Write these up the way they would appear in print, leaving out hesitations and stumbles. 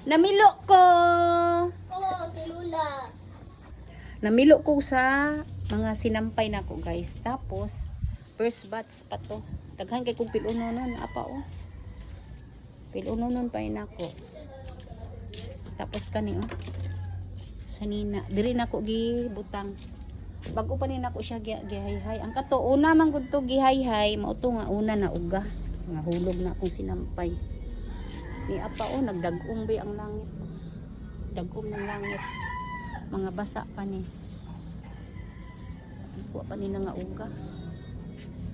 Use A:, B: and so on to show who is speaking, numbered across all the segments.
A: Namilo ko.
B: Oh, tulula.
A: Namilo ko sa mga sinampay na ko, guys. Tapos, first batch pa to. Daghan kay kong pilunonon. Apa o. Pilunonon pa yun ako. Tapos kani o. Sanina. Diri na ko gibutang. Bago pa rin ako siya gihayhay. Ang kato, una man gud to gihayhay. Mauto nga una na uga. Nga hulog na akong sinampay. Ni apa o. Nagdagong ba ang langit. Dagong ng langit. Mga basa pa ni. Kuha pa ni nga uga.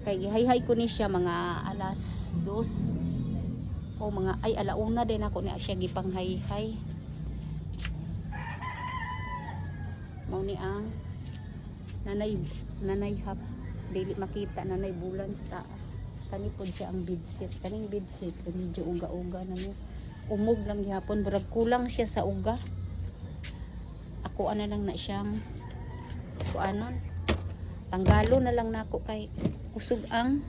A: Kay gihay-hay ko ni siya mga alas 2 o mga ay alauna din ako na siya gipanghay-hay. Mao ni ang nanay hap dili makita nanay bulan sa taas. Kani pod siya ang bedsheet. Kaning bedsheet medyo uga-uga na mo. Umog lang gihapon burag kulang siya sa uga. Ako ana lang na siyang kuanon. Tanggalo na lang nako kay kusog ang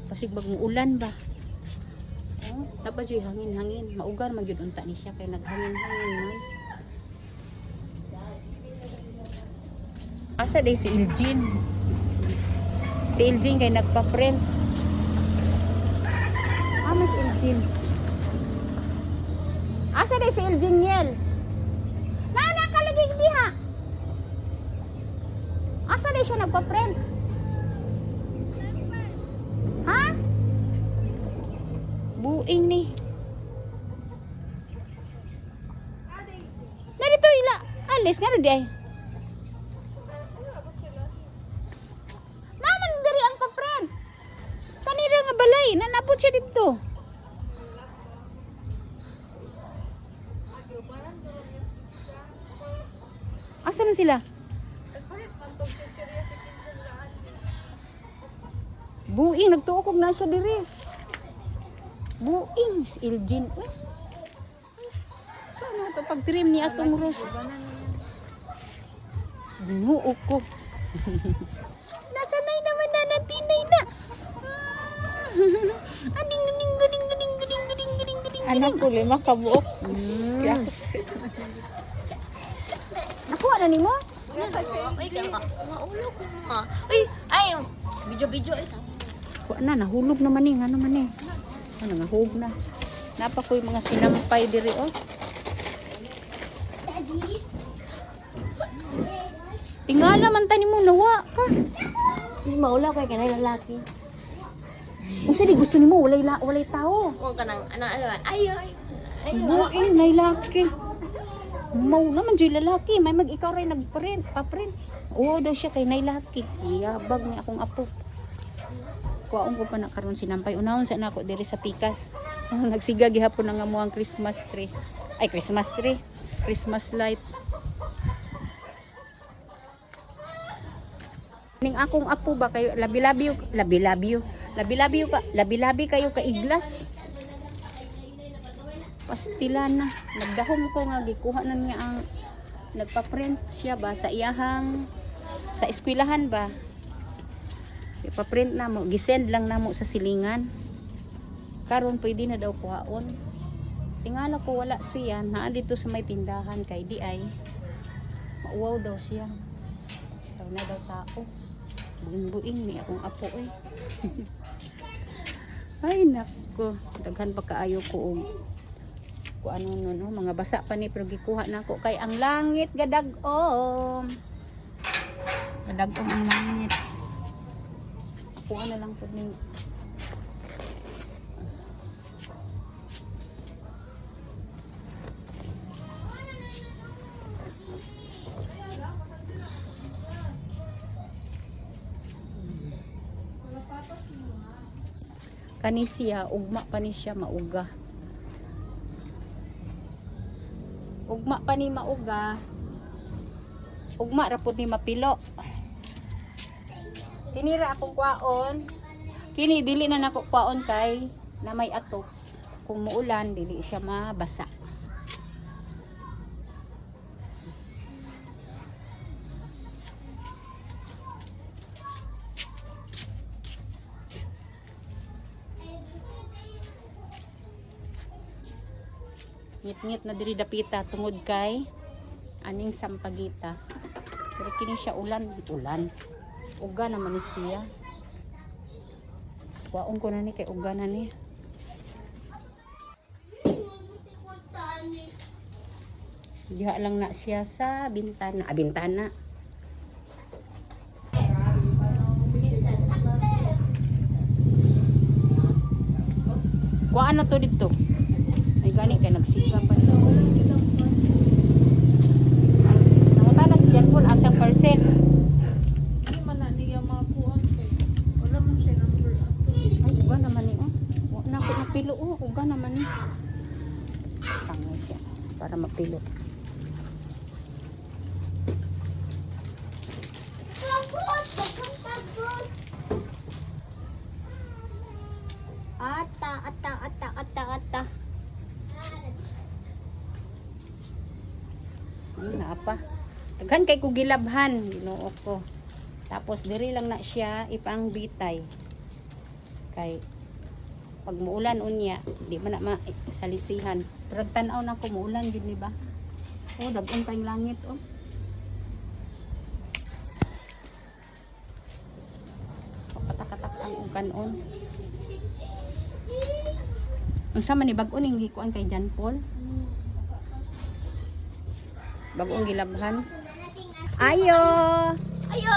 A: pasig bagong ulan ba. Oh, dapat jud hangin-hangin. Maugar man gyud unta ni siya kay naghangin-hangin man. Asa day si Iljin? Si Iljin kay nagpa-print. Mas Iljin. Asa day si Iljin yel? Nana kaligig diha. Asa day siya nagpa-print? Ha? Buing ni. Na dito ila. Alis nga rin di ay. Naman diri ang pa-print. Kanira nga balay. Nanapot siya dito. Asa na sila? Buing, nagtuokog na siya diri. Buing, Iljin. Sana ito pag-trim ni atong Rose. Binuok ko. Nasanay naman na natinay na. Ading, gading, gading, gading, gading, gading, gading, gading.
C: Anak ko, 5 kabuok.
A: Nakuha na ni mo?
B: Ay, maulo ko ma. Ay, video ay.
A: Kuha na, nahulog naman eh. Ano man eh. Ano, nahulog na. Napa ko yung mga sinampay diri oh. Tingala man tani mo, nawa ka.
B: Maula kay kanay lalaki.
A: Kung saan gusto ni mo, walay tao.
B: Mo kanang ano. Ay.
A: Buing, may laki. Mau naman dyan lalaki. May mag-ikaw rin nagprint, pa-print. Oo daw siya kay nay laki. Iyabag ni akong apo. Kuwaon ko pa na karon sinampay. Unahon sa nako diri sa pikas. Nagsiga gihapon na nga mo ang Christmas tree. Ay, Christmas tree. Christmas light. Ning akong apo ba kayo labi-labi kayo ka iglas. Pastilan na. Nagdahom ko nga gikuha na niya ang nagpa-print siya ba sa iyahang sa eskwelahan ba. Ipa-print na mo, gisend lang na mo sa silingan. Karon pwede na daw kuhaon. Tingala ko wala siya na dito sa may tindahan kay di ay mauwaw daw siya. Daw na daw tao. Buing-buing ni akong apo eh. Ay nako, daghan pa kaayo ko ko ano no, mga basa pa ni pero gikuha na ako kay ang langit gadagom. Gadagom ang langit. Kuha na lang po ni kani siya, ugma pa ni siya mauga. Ugma pa ni mauga. Ugma rapod ni mapilo. Kinira akong kwaon. Kini dili na nako kwaon kay na may atok. Kung muulan dili siya mabasa. Ngit-ngit na diri dapita tungod kay aning sampagita. Pero kini siya ulan. Uga naman ni siya. Waong ko na ni kay uga na ni. Diha lang na siya sa bintana. Bintana. Kuhaan na to dito. Ay gani kay nagsiga pa nito. Nangutana si Jan Paul asang parcel.
C: Hindi man na niya makuha kay wala man siya number ato.
A: Ay uga naman ni oh. Wa na ko mapilo oh. Uga naman ni. Tangay siya para mapilo. Ata. Apa? Daghan kay ko gilabhan, Ginoo ko. Tapos diri lang na siya ipang bitay. Kay pag muulan unya, di man na salisihan. Pero tan-aw na ko muulan gyud ni ba? Oh, dag-on pa yung langit oh. Katak-katak ang kanon. Ang sama ni bag-on yung gikuan kay Jan Paul. Bag-ong gilabhan. Ayo!
B: Ayo!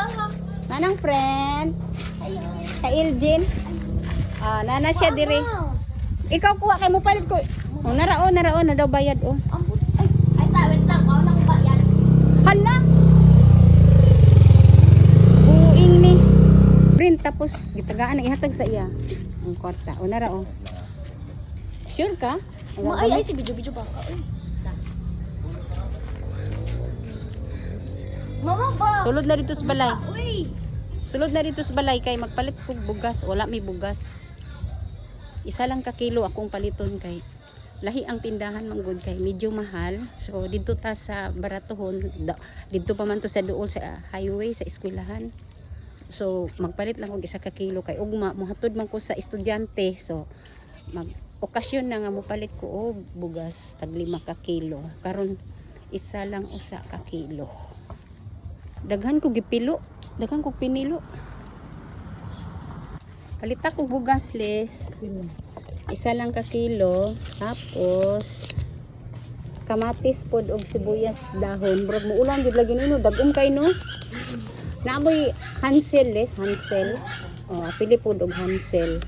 A: Nanang friend. Kay Iljin. Ah, nana siya dire. Ikaw kuha kay mo palit ko. Oh, naraon na daw bayad oh.
B: Ay, sawit lang. Ako nang bayan.
A: Hala! Buing ni. Print tapos gitagaan ang ihatag sa iya. Ang kwarta. O nara oh. Sure ka?
B: Ay, si Bijo ba? Ay. Mama ba?
A: Sulod na dito sa balay.
B: Uy!
A: Sulod na dito sa balay kay magpalit kog bugas. Wala may bugas. Isa lang ka kilo akong paliton kay lahi ang tindahan manggod kay medyo mahal. So dito ta sa baratohon, dito pa man to sa duol sa highway sa eskwelahan. So magpalit lang og isa ka kilo kay ugma mohatod man ko sa estudyante. So mag okasyon na nga mopalit ko og bugas tag 5 ka kilo. Karon isa lang usa ka kilo. Daghan ko gipilo, daghan ko pinilo. Palita ko bugas les. Isa lang ka kilo, tapos kamatis pod og sibuyas dahon. Murag mo ulan gid lagi nino, dagom kay no. Naamoy Hansel les, Hansel. Oh, pili pod og Hansel.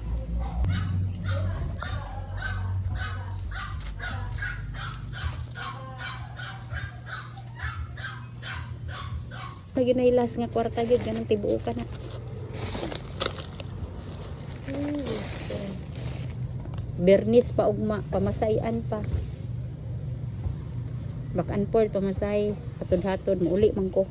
A: Lagi na ilas nga kwarta gid ganang tibuo ka na. Bernis pa ugma, pamasayan pa. Back and forth pamasay, hatod-hatod muuli man ko.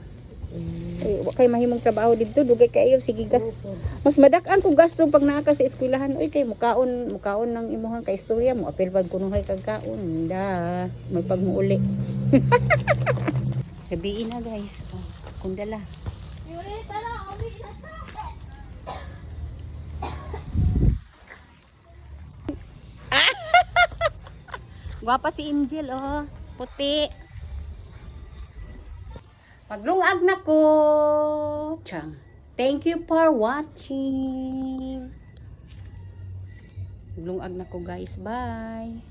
A: Ay, wa kay mahimong trabaho dito, dugay kayo sige gas. Mas madak-an ko gasto pag naa ka sa eskwelahan. Oy kay mukaon ng imuhang ka istorya mo apil pag kunuhay kag kaon. Da, may pagmuuli. Gabi na guys. Oh, kundala. Gwapa si Angel, oh. Puti. Paglungag na ko. Chang. Thank you for watching. Paglungag na ko, guys. Bye.